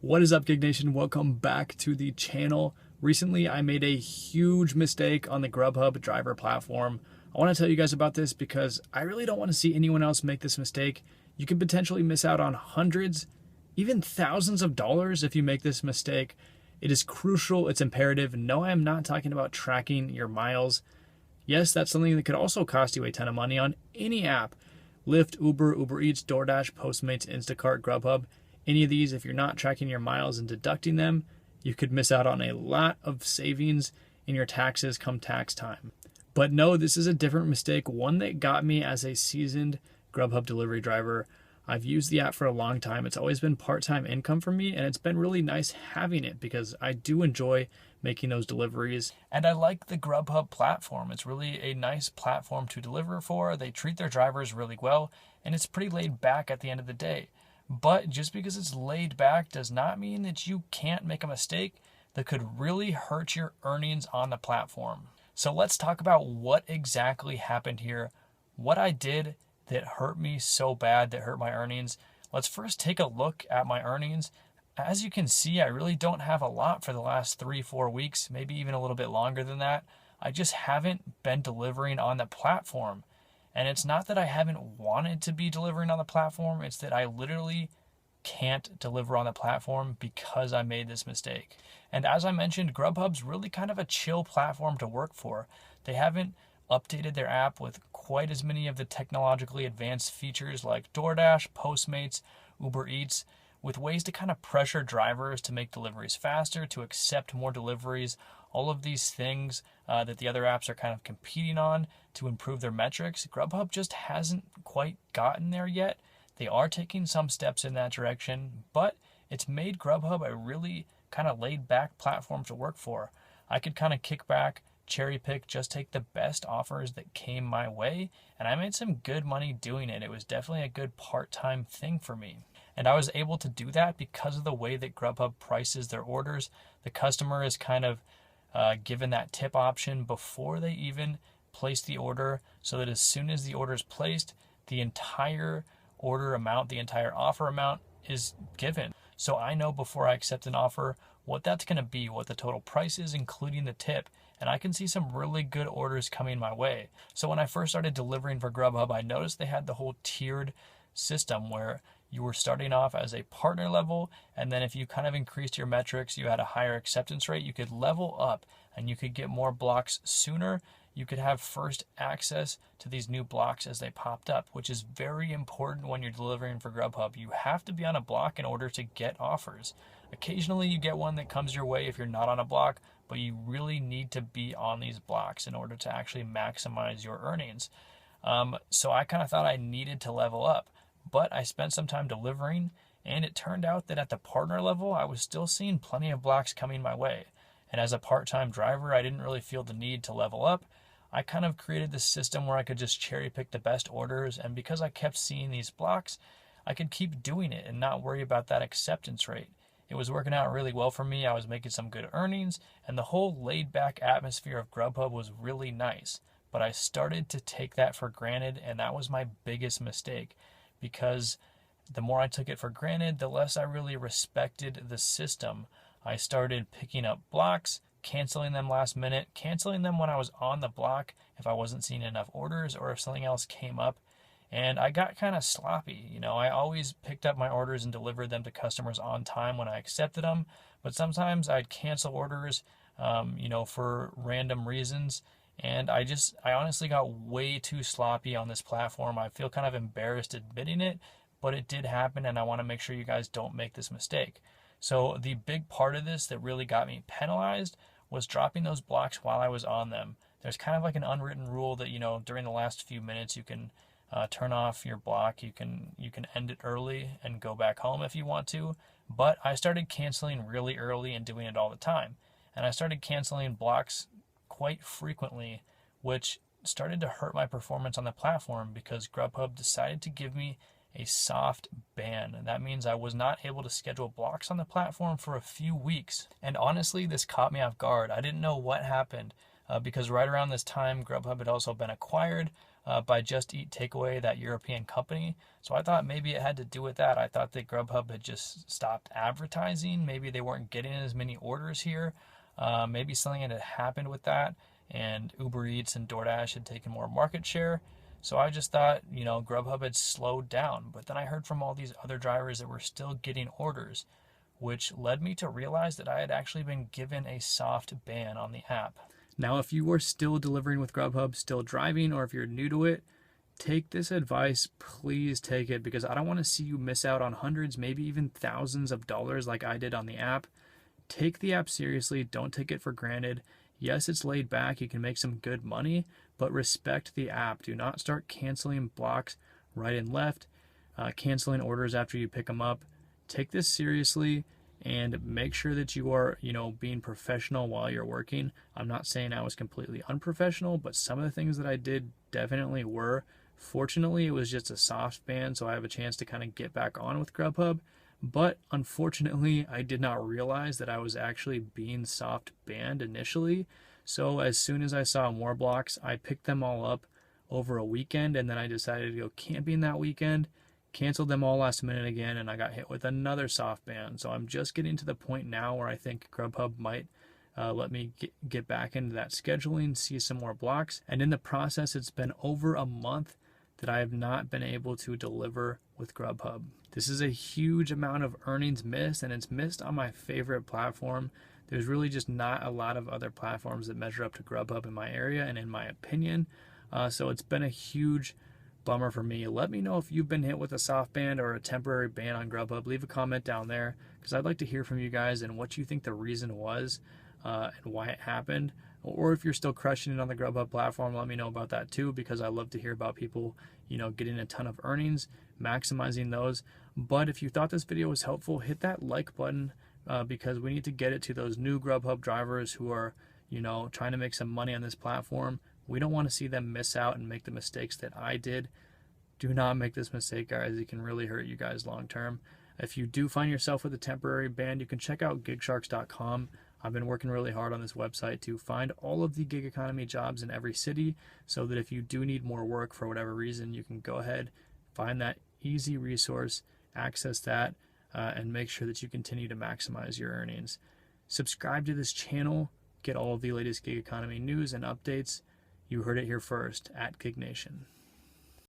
What is up, Gig Nation? Welcome back to the channel. Recently, I made a huge mistake on the GrubHub driver platform. I want to tell you guys about this because I really don't want to see anyone else make this mistake. You can potentially miss out on hundreds, even thousands of dollars if you make this mistake. It is crucial, it's imperative. No, I am not talking about tracking your miles. Yes, that's something that could also cost you a ton of money on any app. Lyft, Uber, Uber Eats, DoorDash, Postmates, Instacart, GrubHub. Any of these, if you're not tracking your miles and deducting them, you could miss out on a lot of savings in your taxes come tax time. But no, this is a different mistake, one that got me as a seasoned GrubHub delivery driver. I've used the app for a long time. It's always been part-time income for me, and it's been really nice having it because I do enjoy making those deliveries. And I like the GrubHub platform. It's really a nice platform to deliver for. They treat their drivers really well, and it's pretty laid back at the end of the day. But just because it's laid back does not mean that you can't make a mistake that could really hurt your earnings on the platform. So let's talk about what exactly happened here, what I did that hurt me so bad, that hurt my earnings. Let's first take a look at my earnings. As you can see, I really don't have a lot for the last 3-4 weeks, maybe even a little bit longer than that. I just haven't been delivering on the platform. And it's not that I haven't wanted to be delivering on the platform, it's that I literally can't deliver on the platform because I made this mistake. And as I mentioned, GrubHub's really kind of a chill platform to work for. They haven't updated their app with quite as many of the technologically advanced features like DoorDash, Postmates, Uber Eats, with ways to kind of pressure drivers to make deliveries faster, to accept more deliveries, all of these things that the other apps are kind of competing on to improve their metrics. GrubHub just hasn't quite gotten there yet. They are taking some steps in that direction, but it's made GrubHub a really kind of laid back platform to work for. I could kind of kick back, cherry pick, just take the best offers that came my way, and I made some good money doing it. It was definitely a good part-time thing for me. And I was able to do that because of the way that GrubHub prices their orders. The customer is kind of given that tip option before they even place the order, so that as soon as the order is placed, the entire order amount, the entire offer amount is given. So I know before I accept an offer what that's going to be, what the total price is, including the tip, and I can see some really good orders coming my way. So when I first started delivering for GrubHub, I noticed they had the whole tiered system where you were starting off as a partner level, and then if you kind of increased your metrics, you had a higher acceptance rate, you could level up and you could get more blocks sooner. You could have first access to these new blocks as they popped up, which is very important when you're delivering for GrubHub. You have to be on a block in order to get offers. Occasionally you get one that comes your way if you're not on a block, but you really need to be on these blocks in order to actually maximize your earnings. So I kind of thought I needed to level up. But I spent some time delivering, and it turned out that at the partner level, I was still seeing plenty of blocks coming my way. And as a part-time driver, I didn't really feel the need to level up. I kind of created this system where I could just cherry pick the best orders, and because I kept seeing these blocks, I could keep doing it and not worry about that acceptance rate. It was working out really well for me. I was making some good earnings, and the whole laid-back atmosphere of GrubHub was really nice. But I started to take that for granted, and that was my biggest mistake. Because the more I took it for granted, the less I really respected the system. I started picking up blocks, canceling them last minute, canceling them when I was on the block if I wasn't seeing enough orders or if something else came up. And I got kind of sloppy. I always picked up my orders and delivered them to customers on time when I accepted them. But sometimes I'd cancel orders, for random reasons. And I honestly got way too sloppy on this platform. I feel kind of embarrassed admitting it, but it did happen, and I want to make sure you guys don't make this mistake. So the big part of this that really got me penalized was dropping those blocks while I was on them. There's kind of like an unwritten rule that, during the last few minutes you can turn off your block. You can end it early and go back home if you want to. But I started canceling really early and doing it all the time. And I started canceling blocks quite frequently, which started to hurt my performance on the platform because GrubHub decided to give me a soft ban. And that means I was not able to schedule blocks on the platform for a few weeks. And honestly, this caught me off guard. I didn't know what happened because right around this time, GrubHub had also been acquired by Just Eat Takeaway, that European company. So I thought maybe it had to do with that. I thought that Grubhub had just stopped advertising. Maybe they weren't getting as many orders here. Maybe something had happened with that, and Uber Eats and DoorDash had taken more market share. So I just thought, Grubhub had slowed down. But then I heard from all these other drivers that were still getting orders, which led me to realize that I had actually been given a soft ban on the app. Now, if you are still delivering with Grubhub, still driving, or if you're new to it, take this advice. Please take it, because I don't want to see you miss out on hundreds, maybe even thousands of dollars like I did on the app. Take the app seriously. Don't take it for granted. Yes, it's laid back. You can make some good money, but respect the app. Do not start canceling blocks right and left, canceling orders after you pick them up. Take this seriously and make sure that you are, being professional while you're working. I'm not saying I was completely unprofessional, but some of the things that I did definitely were. Fortunately, it was just a soft ban, so I have a chance to kind of get back on with Grubhub. But unfortunately, I did not realize that I was actually being soft banned initially. So as soon as I saw more blocks, I picked them all up over a weekend, and then I decided to go camping that weekend, canceled them all last minute again, and I got hit with another soft ban. So I'm just getting to the point now where I think Grubhub might let me get back into that scheduling, see some more blocks. And in the process, it's been over a month that I have not been able to deliver with Grubhub. This is a huge amount of earnings missed, and it's missed on my favorite platform. There's really just not a lot of other platforms that measure up to Grubhub in my area and in my opinion. So it's been a huge bummer for me. Let me know if you've been hit with a soft ban or a temporary ban on Grubhub. Leave a comment down there, because I'd like to hear from you guys and what you think the reason was and why it happened. Or if you're still crushing it on the Grubhub platform, let me know about that too, because I love to hear about people, getting a ton of earnings, maximizing those. But if you thought this video was helpful, hit that like button, because we need to get it to those new Grubhub drivers who are, trying to make some money on this platform. We don't want to see them miss out and make the mistakes that I did. Do not make this mistake, guys. It can really hurt you guys long term. If you do find yourself with a temporary ban, you can check out gigsharks.com. I've been working really hard on this website to find all of the gig economy jobs in every city, so that if you do need more work for whatever reason, you can go ahead, find that easy resource, access that, and make sure that you continue to maximize your earnings. Subscribe to this channel, get all of the latest gig economy news and updates. You heard it here first at Gig Nation.